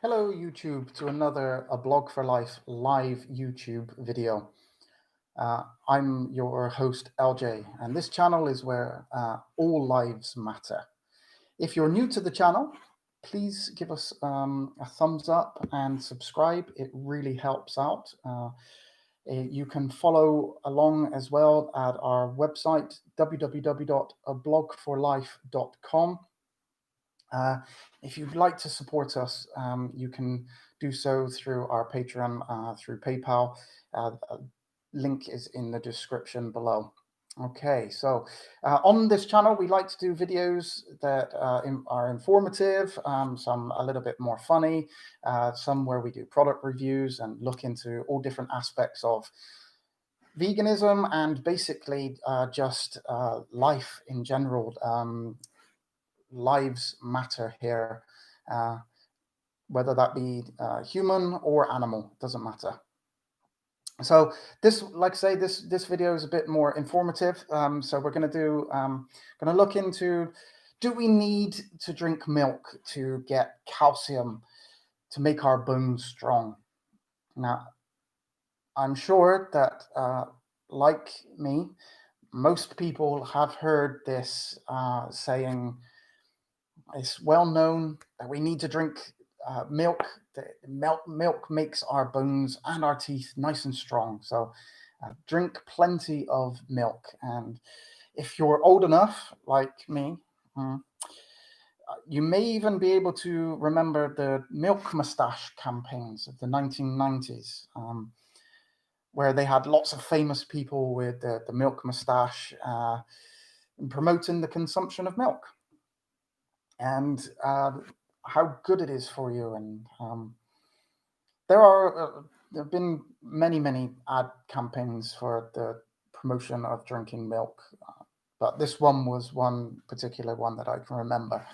Hello YouTube to another A Blog for Life live YouTube video. I'm your host LJ, and this channel is where all lives matter. If you're new to the channel, please give us a thumbs up and subscribe. It really helps out. You can follow along as well at our website www.ablogforlife.com. If you'd like to support us, you can do so through our Patreon, through PayPal. Link is in the description below. Okay, so on this channel, we like to do videos that are informative, some a little bit more funny, some where we do product reviews and look into all different aspects of veganism and basically just life in general. Lives matter here, whether that be human or animal, doesn't matter. So this, like I say, this video is a bit more informative. So we're going to look into, do we need to drink milk to get calcium to make our bones strong? Now, I'm sure that like me, most people have heard this saying. It's well known that we need to drink milk. Milk makes our bones and our teeth nice and strong. So drink plenty of milk. And if you're old enough, like me, you may even be able to remember the milk mustache campaigns of the 1990s, where they had lots of famous people with the milk mustache promoting the consumption of milk. And how good it is for you. And there have been many ad campaigns for the promotion of drinking milk, but this one was one particular one that I can remember.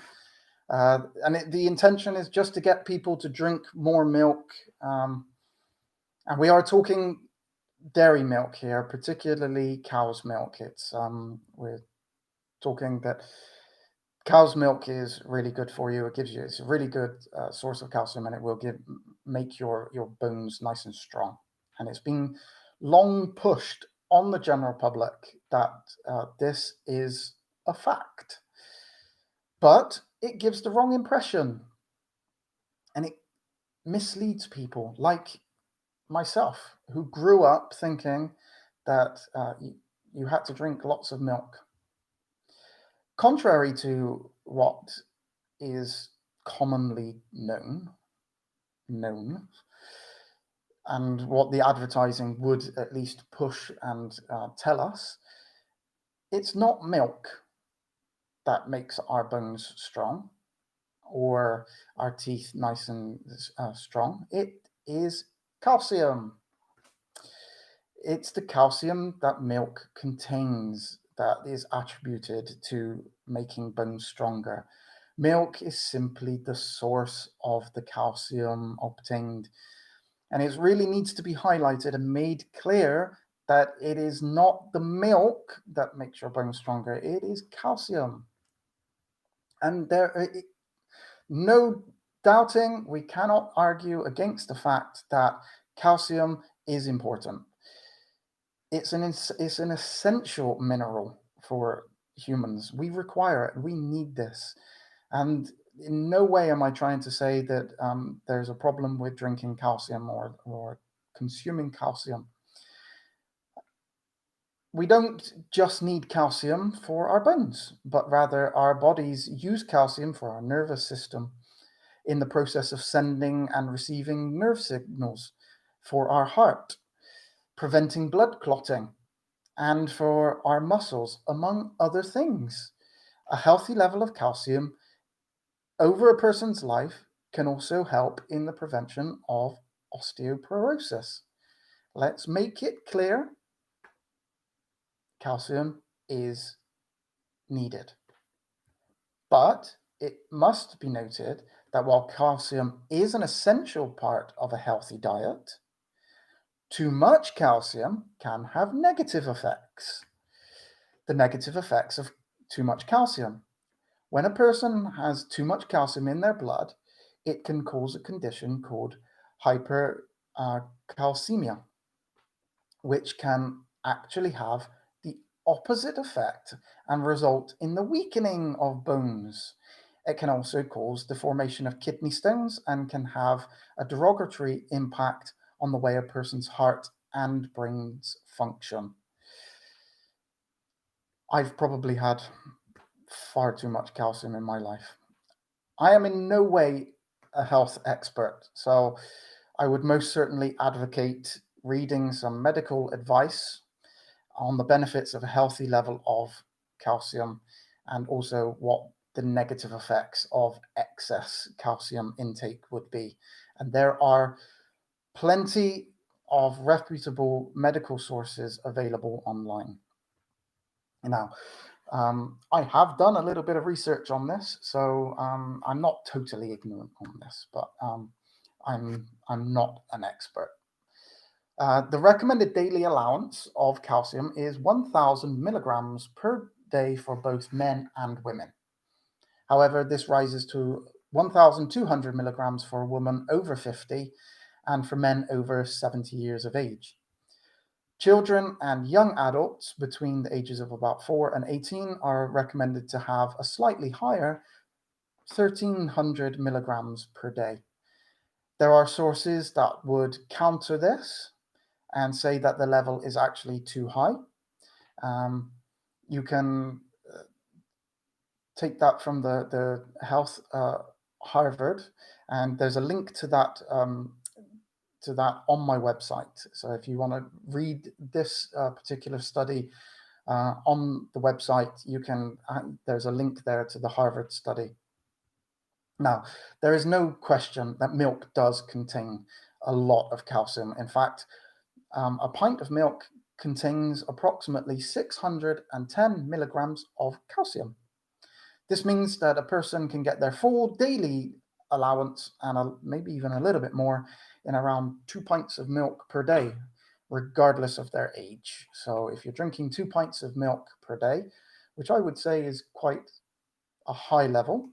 And the intention is just to get people to drink more milk. And we are talking dairy milk here, particularly cow's milk. We're talking that cow's milk is really good for you. It's a really good source of calcium, and it will make your bones nice and strong. And it's been long pushed on the general public that this is a fact, but it gives the wrong impression, and it misleads people like myself, who grew up thinking that you had to drink lots of milk. Contrary to what is commonly known, and what the advertising would at least push and tell us, it's not milk that makes our bones strong or our teeth nice and strong. It is calcium. It's the calcium that milk contains that is attributed to making bones stronger. Milk is simply the source of the calcium obtained. And it really needs to be highlighted and made clear that it is not the milk that makes your bones stronger. It is calcium. And no doubting, we cannot argue against the fact that calcium is important. It's an essential mineral for humans. We require it. We need this. And in no way am I trying to say that there's a problem with drinking calcium or consuming calcium. We don't just need calcium for our bones, but rather our bodies use calcium for our nervous system in the process of sending and receiving nerve signals, for our heart, preventing blood clotting, and for our muscles, among other things. A healthy level of calcium over a person's life can also help in the prevention of osteoporosis. Let's make it clear, calcium is needed. But it must be noted that while calcium is an essential part of a healthy diet, too much calcium can have negative effects. The negative effects of too much calcium. When a person has too much calcium in their blood, it can cause a condition called hypercalcemia, which can actually have the opposite effect and result in the weakening of bones. It can also cause the formation of kidney stones and can have a derogatory impact on the way a person's heart and brains function. I've probably had far too much calcium in my life. I am in no way a health expert, so I would most certainly advocate reading some medical advice on the benefits of a healthy level of calcium and also what the negative effects of excess calcium intake would be. And there are plenty of reputable medical sources available online. Now, I have done a little bit of research on this, so I'm not totally ignorant on this, but I'm not an expert. The recommended daily allowance of calcium is 1,000 milligrams per day for both men and women. However, this rises to 1,200 milligrams for a woman over 50 and for men over 70 years of age. Children and young adults between the ages of about 4 and 18 are recommended to have a slightly higher 1,300 milligrams per day. There are sources that would counter this and say that the level is actually too high. You can take that from the Health Harvard, and there's a link to that on my website. So if you want to read this particular study on the website, you can. There's a link there to the Harvard study. Now, there is no question that milk does contain a lot of calcium. In fact, a pint of milk contains approximately 610 milligrams of calcium. This means that a person can get their full daily allowance and maybe even a little bit more in around 2 pints of milk per day, regardless of their age. So if you're drinking 2 pints of milk per day, which I would say is quite a high level,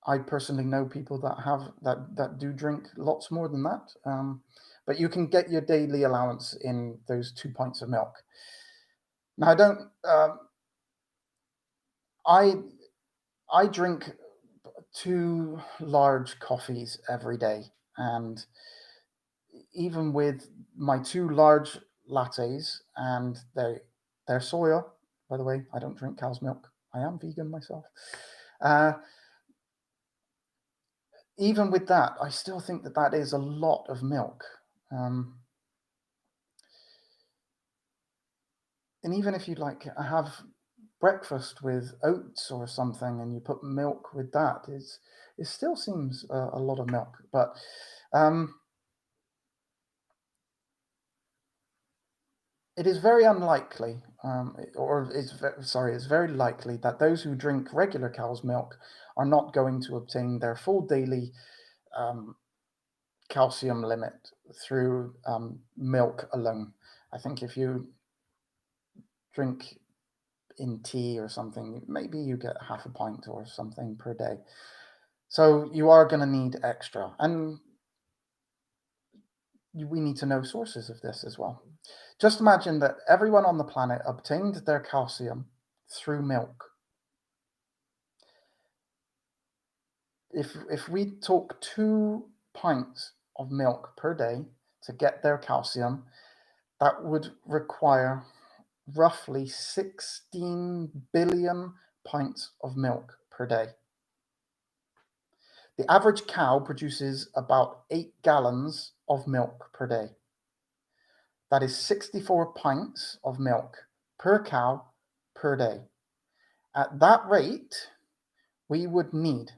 I personally know people that do drink lots more than that. But you can get your daily allowance in those 2 pints of milk. Now, I drink 2 large coffees every day, and even with my 2 large lattes, and they're soya, by the way. I don't drink cow's milk. I am vegan myself. Even with that, I still think that is a lot of milk. And even if you have breakfast with oats or something and you put milk with that, it still seems a lot of milk. But it is very unlikely, it's very likely that those who drink regular cow's milk are not going to obtain their full daily calcium limit through milk alone. I think if you drink in tea or something, maybe you get half a pint or something per day. So you are going to need extra. And we need to know sources of this as well. Just imagine that everyone on the planet obtained their calcium through milk. If we took 2 pints of milk per day to get their calcium, that would require roughly 16 billion pints of milk per day. The average cow produces about 8 gallons of milk per day. That is 64 pints of milk per cow per day. At that rate, we would need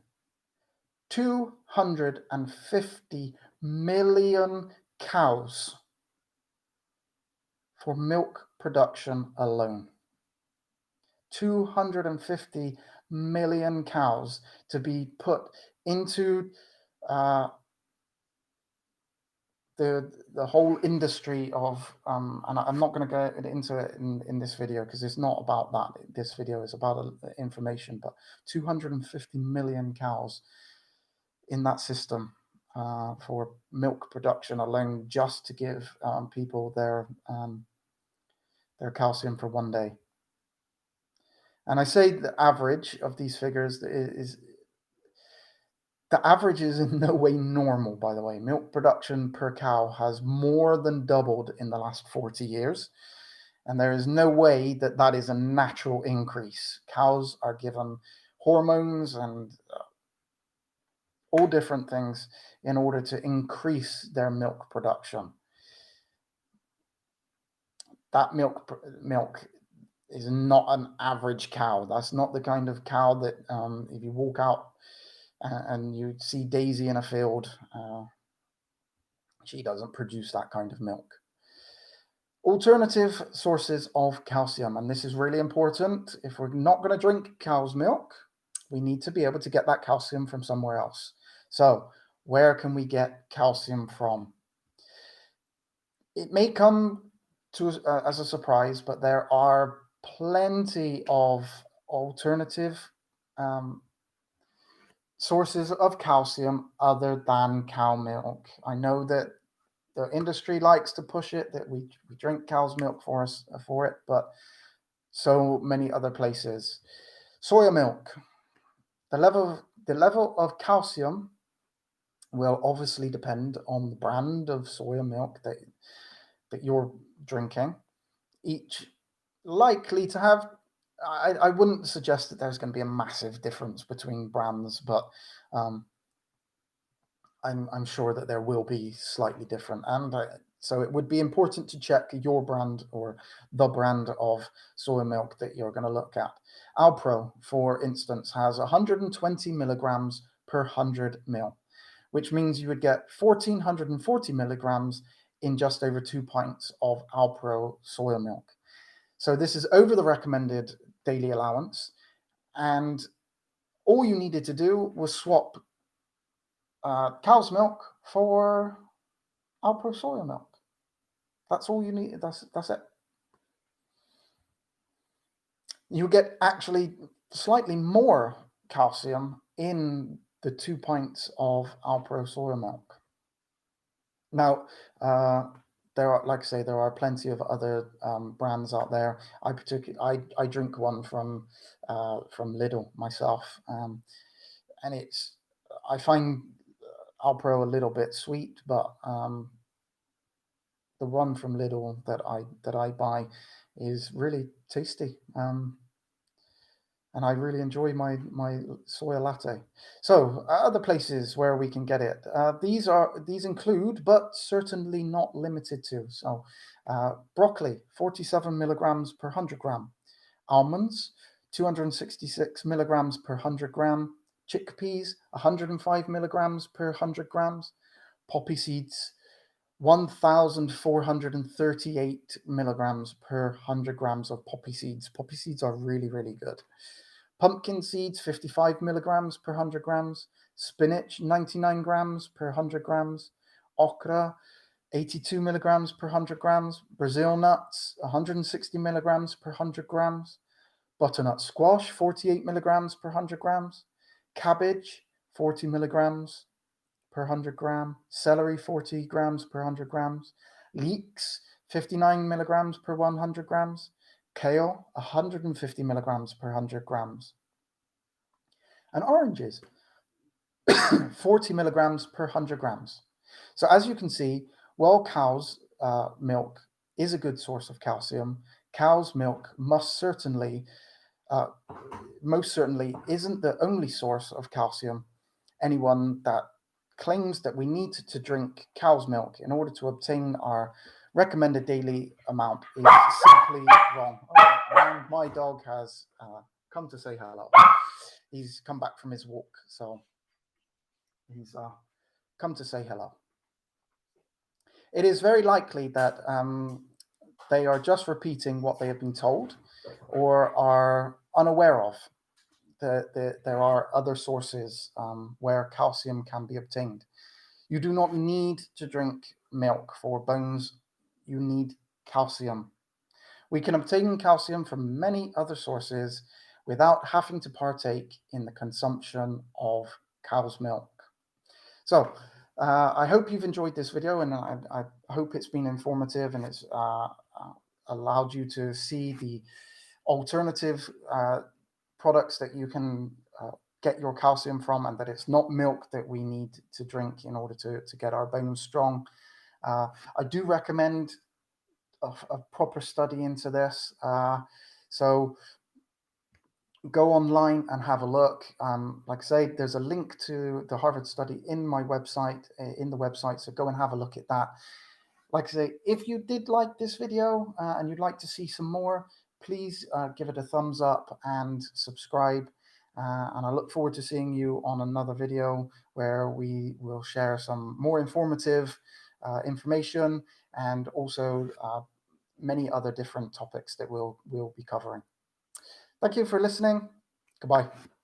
250 million cows for milk production alone. 250 million cows to be put into the whole industry of and I'm not going to go into it in this video because it's not about that. This video is about information, but 250 million cows in that system for milk production alone, just to give people their calcium for one day. And I say the average of these figures is the average is in no way normal, by the way. Milk production per cow has more than doubled in the last 40 years. And there is no way that that is a natural increase. Cows are given hormones and all different things in order to increase their milk production. That milk is not an average cow. That's not the kind of cow that if you walk out and you see Daisy in a field, she doesn't produce that kind of milk. Alternative sources of calcium, and this is really important. If we're not going to drink cow's milk, we need to be able to get that calcium from somewhere else. So where can we get calcium from? It may come to as a surprise, but there are plenty of alternative sources of calcium other than cow milk. I know that the industry likes to push it, that we drink cow's milk for it, but so many other places. Soya milk. The level of calcium will obviously depend on the brand of soya milk that you're drinking. Each likely to have, I wouldn't suggest that there's going to be a massive difference between brands, but I'm sure that there will be slightly different, and so it would be important to check your brand or the brand of soy milk that you're going to look at. Alpro, for instance, has 120 milligrams per 100 ml, which means you would get 1,440 milligrams in just over 2 pints of Alpro soy milk. So this is over the recommended daily allowance, and all you needed to do was swap cow's milk for Alpro soya milk. That's all you need. That's it. You get actually slightly more calcium in the 2 pints of Alpro soya milk. Now, there are, like I say, there are plenty of other brands out there. I drink one from Lidl myself, and I find Alpro a little bit sweet, but the one from Lidl that I buy is really tasty, and I really enjoy my soya latte. So other places where we can get it, these include, but certainly not limited to. So broccoli, 47 milligrams per 100 gram. Almonds, 266 milligrams per 100 gram. Chickpeas, 105 milligrams per 100 grams. Poppy seeds, 1,438 milligrams per 100 grams of poppy seeds. Poppy seeds are really, really good. Pumpkin seeds, 55 milligrams per 100 grams. Spinach, 99 grams per 100 grams. Okra, 82 milligrams per 100 grams. Brazil nuts, 160 milligrams per 100 grams. Butternut squash, 48 milligrams per 100 grams. Cabbage, 40 milligrams per 100 gram. Celery, 40 grams per 100 grams. Leeks, 59 milligrams per 100 grams. Kale, 150 milligrams per 100 grams. And oranges, 40 milligrams per 100 grams. So as you can see, while cow's milk is a good source of calcium, cow's milk most certainly isn't the only source of calcium. Anyone that claims that we need to drink cow's milk in order to obtain our recommended daily amount is simply wrong. Oh, and my dog has come to say hello. He's come back from his walk, so he's come to say hello. It is very likely that they are just repeating what they have been told or are unaware of. There are other sources where calcium can be obtained. You do not need to drink milk for bones. You need calcium. We can obtain calcium from many other sources without having to partake in the consumption of cow's milk. So I hope you've enjoyed this video, and I hope it's been informative, and it's allowed you to see the alternative products that you can get your calcium from, and that it's not milk that we need to drink in order to get our bones strong. I do recommend a proper study into this. So go online and have a look. Like I say, there's a link to the Harvard study in my website, in the website. So go and have a look at that. Like I say, if you did like this video and you'd like to see some more, please give it a thumbs up and subscribe. And I look forward to seeing you on another video where we will share some more informative information, and also many other different topics that we'll be covering. Thank you for listening. Goodbye.